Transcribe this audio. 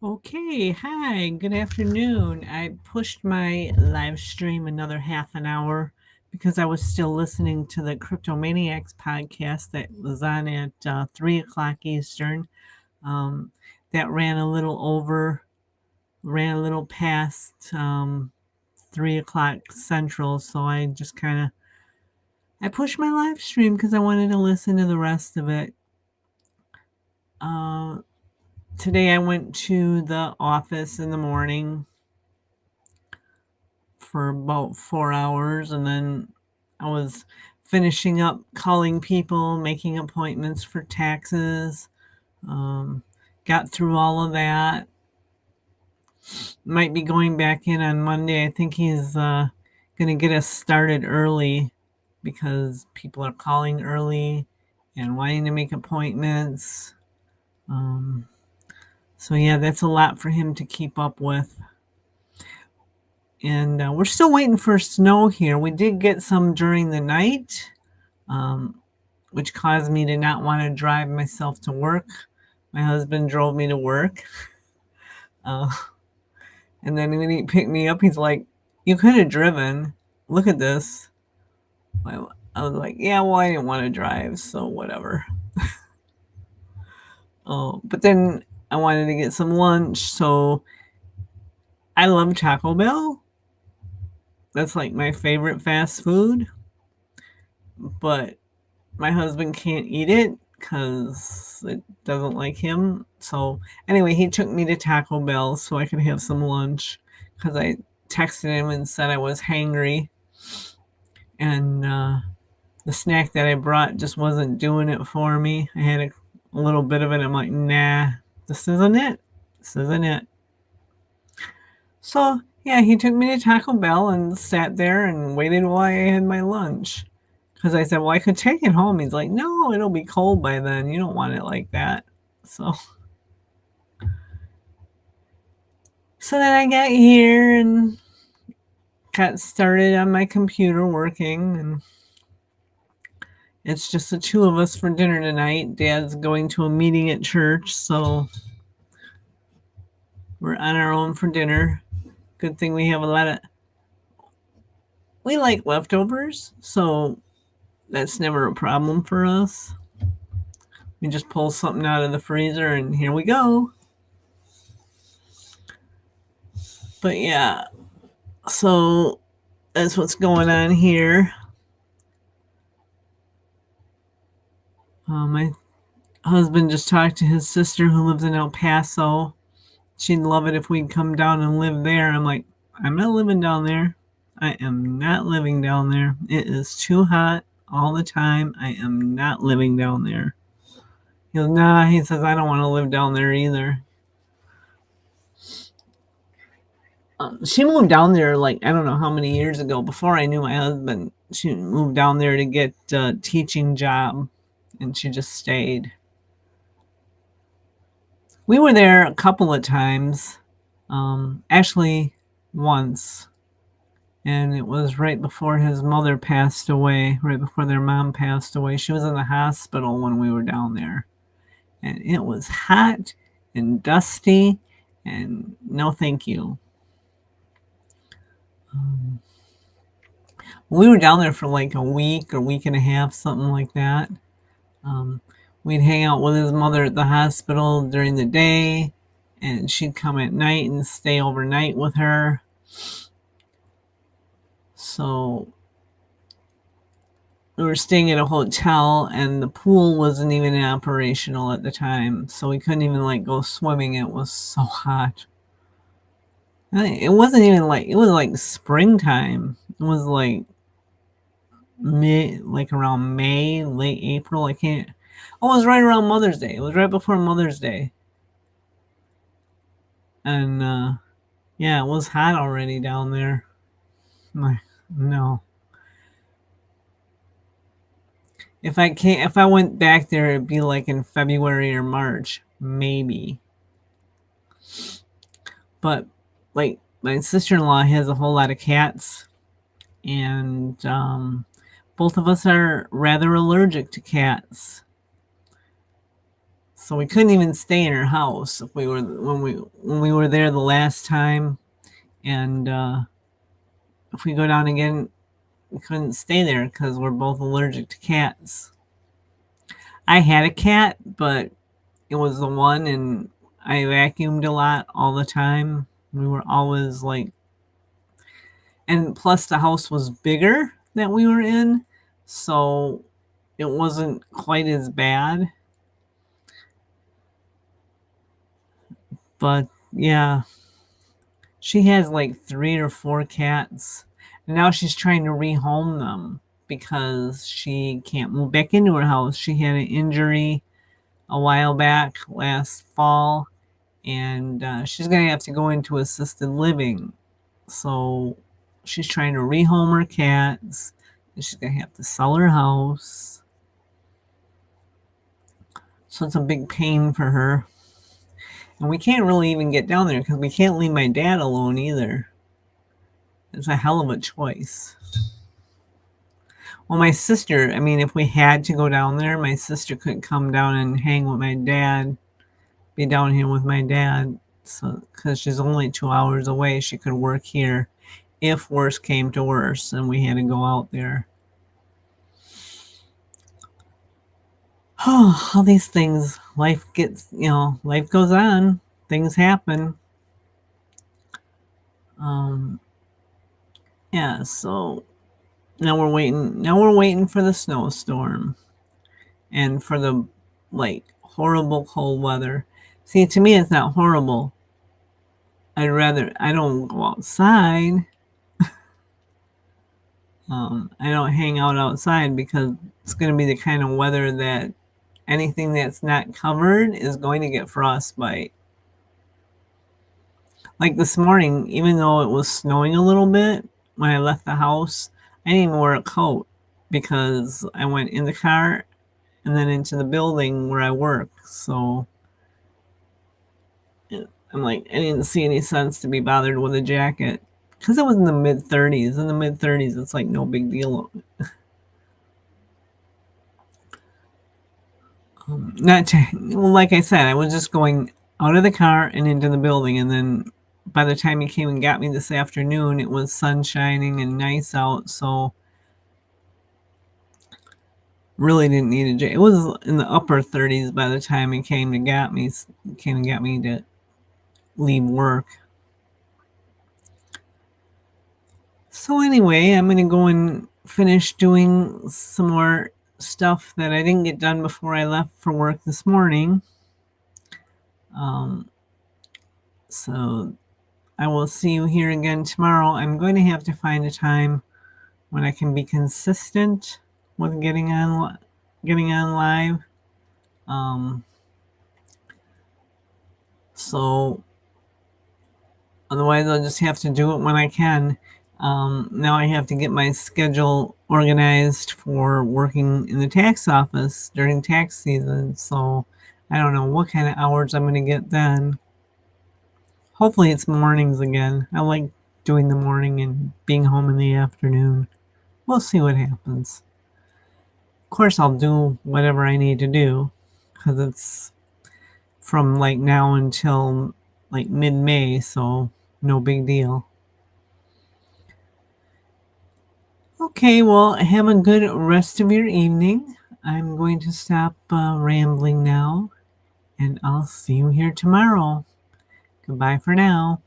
Okay, hi, good afternoon. I pushed my live stream another half an hour because I was still listening to the Cryptomaniacs podcast that was on at 3 o'clock Eastern. Um, that ran a little past 3 o'clock Central, so I pushed my live stream because I wanted to listen to the rest of it. Uh, Today I went to the office in the morning for about 4 hours, and then I was finishing up calling people, making appointments for taxes. Um, got through all of that. Might be going back in on Monday. I think he's going to get us started early because people are calling early and wanting to make appointments. Um, so, yeah, that's a lot for him to keep up with. And we're still waiting for snow here. We did get some during the night, um, which caused me to not want to drive myself to work. My husband drove me to work. Uh, and then when he picked me up, he's like, "You could have driven. Look at this." I was like, "Yeah, well, I didn't want to drive, so whatever." But then I wanted to get some lunch, so I love Taco Bell. That's like my favorite fast food. But my husband can't eat it because it doesn't like him. So anyway, he took me to Taco Bell so I could have some lunch because I texted him and said I was hangry, and the snack that I brought just wasn't doing it for me. I had a little bit of it. I'm like, nah, this isn't it. This isn't it. So yeah, he took me to Taco Bell and sat there and waited while I had my lunch. Because I said, well, I could take it home. He's like, no, it'll be cold by then. You don't want it like that. So then I got here and got started on my computer working. And it's just the two of us for dinner tonight. Dad's going to a meeting at church. So we're on our own for dinner. Good thing we have we like leftovers. So that's never a problem for us. We just pull something out of the freezer and here we go. But yeah, so that's what's going on here. My husband just talked to his sister who lives in El Paso. She'd love it if we'd come down and live there. I'm like, I'm not living down there. I am not living down there. It is too hot all the time. I am not living down there. He goes, nah, he says, I don't want to live down there either. She moved down there like, I don't know how many years ago, before I knew my husband. She moved down there to get a teaching job, and she just stayed. We were there a couple of times, actually once, and it was right before his mother passed away, right before their mom passed away. She was in the hospital when we were down there, and it was hot and dusty, and no thank you. We were down there for like a week or week and a half, something like that. Um, we'd hang out with his mother at the hospital during the day, and she'd come at night and stay overnight with her. So we were staying at a hotel, and the pool wasn't even operational at the time, so we couldn't even like go swimming. It was so hot. It wasn't even like, it was like springtime. It was like like around May, late April. I can't. Oh, it was right around Mother's Day. It was right before Mother's Day, and yeah, it was hot already down there. My no. If I went back there, it'd be like in February or March, maybe. But like my sister-in-law has a whole lot of cats, and both of us are rather allergic to cats. So we couldn't even stay in her house if we were when we were there the last time, and if we go down again, we couldn't stay there because we're both allergic to cats. I had a cat, but it was the one, and I vacuumed a lot all the time. We were always like, and plus the house was bigger that we were in, so it wasn't quite as bad. But yeah, she has like 3 or 4 cats. And now she's trying to rehome them because she can't move back into her house. She had an injury a while back last fall, and she's going to have to go into assisted living. So she's trying to rehome her cats, and she's going to have to sell her house. So it's a big pain for her. And we can't really even get down there because we can't leave my dad alone either. It's a hell of a choice. Well, my sister, I mean, if we had to go down there, my sister couldn't come down and hang with my dad, be down here with my dad. So, because she's only 2 hours away, she could work here if worse came to worse and we had to go out there. Oh, all these things, life gets, life goes on, things happen. Yeah, so now we're waiting for the snowstorm and for the like horrible cold weather. See, to me it's not horrible. I don't go outside. I don't hang out outside because it's going to be the kind of weather that anything that's not covered is going to get frostbite. Like this morning, even though it was snowing a little bit when I left the house, I didn't even wear a coat because I went in the car and then into the building where I work. So I'm like, I didn't see any sense to be bothered with a jacket because it was in the mid 30s. In the mid 30s, it's like no big deal. Like I said, I was just going out of the car and into the building, and then by the time he came and got me this afternoon, it was sun shining and nice out, so really didn't need a jacket. It was in the upper 30s by the time he came and got me to leave work. So anyway, I'm gonna go and finish doing some more stuff that I didn't get done before I left for work this morning. So I will see you here again tomorrow. I'm going to have to find a time when I can be consistent with getting on live. So otherwise I'll just have to do it when I can. Now I have to get my schedule organized for working in the tax office during tax season. So I don't know what kind of hours I'm going to get then. Hopefully it's mornings again. I like doing the morning and being home in the afternoon. We'll see what happens. Of course, I'll do whatever I need to do because it's from like now until like mid-May, so no big deal. Okay, well, have a good rest of your evening. I'm going to stop rambling now, and I'll see you here tomorrow. Goodbye for now.